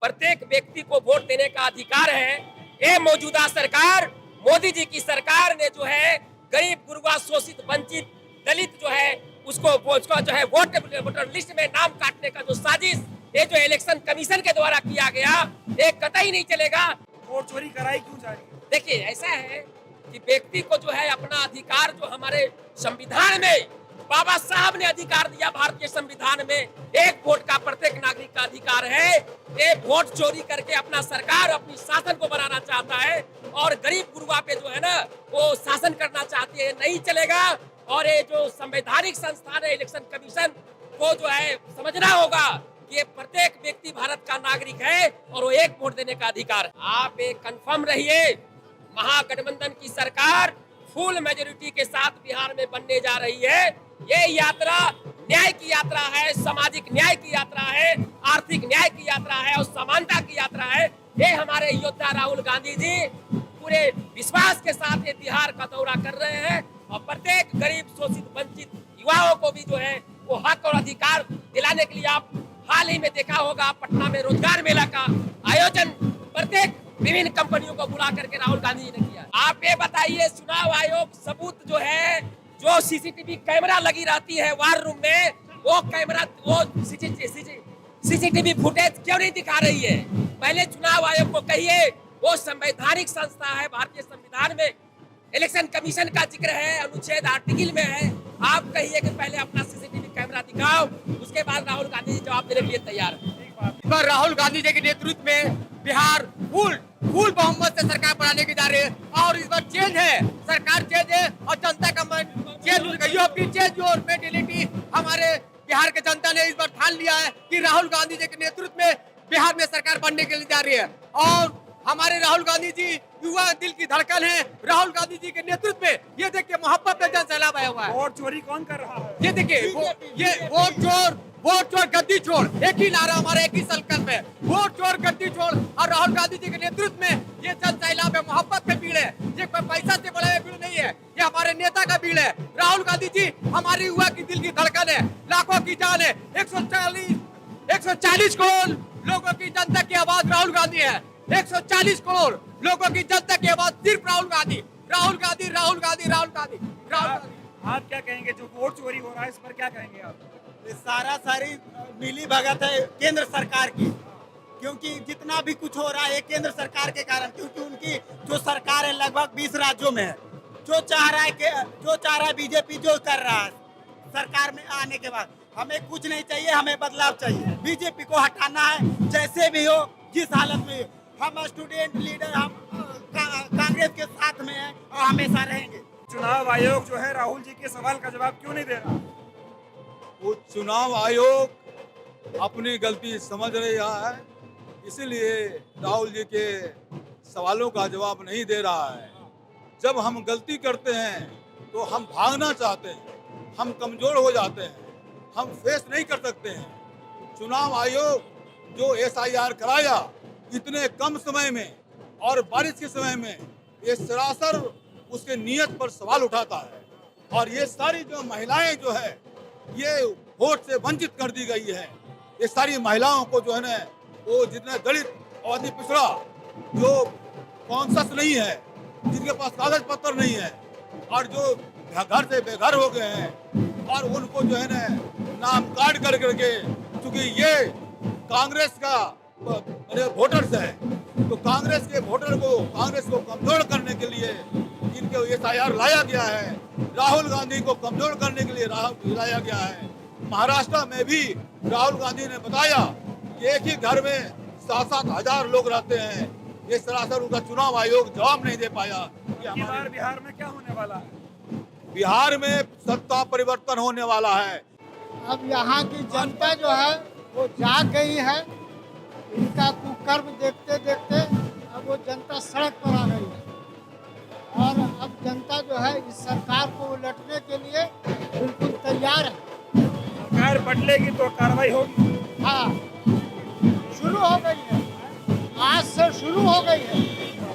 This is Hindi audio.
प्रत्येक व्यक्ति को वोट देने का अधिकार है। ये मौजूदा सरकार, मोदी जी की सरकार ने जो है गरीब, गुरबा, शोषित, वंचित, दलित जो है उसको जो है वोटर लिस्ट में नाम काटने का जो साजिश ये जो इलेक्शन कमीशन के द्वारा किया गया, ये कतई नहीं चलेगा। वोट चोरी कराई क्यों जा रही है? देखिए, ऐसा है कि व्यक्ति को जो है अपना अधिकार, जो हमारे संविधान में बाबा साहब ने अधिकार दिया, भारतीय संविधान में एक वोट का प्रत्येक नागरिक का अधिकार है। ये वोट चोरी करके अपना सरकार, अपनी शासन को बनाना चाहता है और गरीब गुरबा पे जो है ना वो शासन करना चाहती है, नहीं चलेगा। और ये जो संवैधानिक संस्थान है इलेक्शन कमीशन को जो है समझना होगा कि ये प्रत्येक व्यक्ति भारत का नागरिक है और वो एक वोट देने का अधिकार है। आप एक कंफर्म रहिए, महागठबंधन की सरकार फुल मेजोरिटी के साथ बिहार में बनने जा रही है। ये यात्रा न्याय की यात्रा है, सामाजिक न्याय की यात्रा है, आर्थिक न्याय की यात्रा है और समानता की यात्रा है। ये हमारे योद्धा राहुल गांधी जी पूरे विश्वास के साथ ये बिहार का दौरा कर रहे हैं और प्रत्येक गरीब, शोषित, वंचित युवाओं को भी जो है वो हक और अधिकार दिलाने के लिए आप हाल ही में देखा होगा पटना में रोजगार मेला का आयोजन प्रत्येक विभिन्न कंपनियों को बुला करके राहुल गांधी जी ने किया। आप ये बताइए, चुनाव आयोग सबूत जो है, जो सीसीटीवी कैमरा लगी रहती है वार रूम में, वो कैमरा, वो सीसीटीवी फुटेज क्यों नहीं दिखा रही है? पहले चुनाव आयोग को कहिए, वो संवैधानिक संस्था है, भारतीय संविधान में इलेक्शन कमीशन का जिक्र है, अनुच्छेद आर्टिकल में है। आप कहिए कि पहले अपना सीसीटीवी कैमरा दिखाओ, उसके बाद राहुल गांधी जी जवाब देने के लिए तैयार है। राहुल गांधी जी के नेतृत्व में बिहार फुल बहुमत से सरकार बनाने की जा रही है और इस बार चेंज है, सरकार चेंज है और जनता का मन चेंज और मेंटेलिटी हमारे बिहार के जनता ने इस बार ठान लिया है कि राहुल गांधी जी के नेतृत्व में बिहार में सरकार बनने के लिए जा रही है। और हमारे राहुल गांधी जी युवा दिल की धड़कन है। राहुल गांधी जी के नेतृत्व में ये देखिए मोहब्बत में जन सैलाब आया हुआ है। वोट चोरी कौन कर रहा है? ये देखिए, ये वोट चोर गद्दी छोड़, एक ही नारा हमारा, एक ही संकल्प है, वोट चोर गद्दी छोड़। और राहुल गांधी जी के नेतृत्व में ये जन सैलाब है, मोहब्बत का भीड़ है, ये कोई पैसा से बड़ा भीड़ नहीं है, ये हमारे नेता का भीड़ है। राहुल गांधी जी हमारी युवा की दिल की धड़कन है, लाखों की जान है। 140 करोड़ लोगों की जनता की आवाज राहुल गांधी है। 140 करोड़ लोगों की जनता की आवाज सिर्फ राहुल गांधी, राहुल गांधी, राहुल गांधी, राहुल गांधी, राहुल गांधी। आप क्या कहेंगे, जो वोट चोरी हो रहा है इस पर क्या कहेंगे आप? ये सारी मिली भगत है केंद्र सरकार की, क्योंकि जितना भी कुछ हो रहा है केंद्र सरकार के कारण, क्योंकि उनकी जो सरकार है लगभग 20 राज्यों में है। जो चाह रहा है बीजेपी जो कर रहा है सरकार में आने के बाद, हमें कुछ नहीं चाहिए, हमें बदलाव चाहिए। बीजेपी को हटाना है, जैसे भी हो, जिस हालत में। हम स्टूडेंट लीडर, हम कांग्रेस के साथ में हैं और हमेशा रहेंगे। चुनाव आयोग जो है राहुल जी के सवाल का जवाब क्यों नहीं दे रहा? वो चुनाव आयोग अपनी गलती समझ रहा है, इसीलिए राहुल जी के सवालों का जवाब नहीं दे रहा है। जब हम गलती करते हैं तो हम भागना चाहते हैं, हम कमजोर हो जाते हैं, हम फेस नहीं कर सकते हैं। चुनाव आयोग जो SIR कराया इतने कम समय में और बारिश के समय में, ये सरासर उसके नियत पर सवाल उठाता है। और ये सारी जो महिलाएं जो है ये वोट से वंचित कर दी गई है। ये सारी महिलाओं को जो है ना, वो जितने दलित और अति पिछड़ा, जो कॉन्शस नहीं है, जिनके पास कागज पत्र नहीं है और जो घर से बेघर हो गए हैं, और उनको जो है ना नाम कार्ड कर करके, क्योंकि ये कांग्रेस का वोटर्स है, तो कांग्रेस को कमजोर करने के लिए इनके SIR लाया गया है। राहुल गांधी को कमजोर करने के लिए लाया गया है। महाराष्ट्र में भी राहुल गांधी ने बताया कि एक ही घर में 7-7 हजार लोग रहते हैं। ये सरासर उनका चुनाव आयोग जवाब नहीं दे पाया। बिहार में क्या होने वाला है? बिहार में सत्ता परिवर्तन होने वाला है। अब यहाँ की जनता जो है वो जाग गई है। इनका कुकर्म देखते देखते अब वो जनता सड़क पर आ गई है और अब जनता जो है इस सरकार को उलटने के लिए बिल्कुल तैयार है। सरकार बदलेगी तो कार्रवाई होगी। हाँ, शुरू हो गई है, आज से शुरू हो गई है।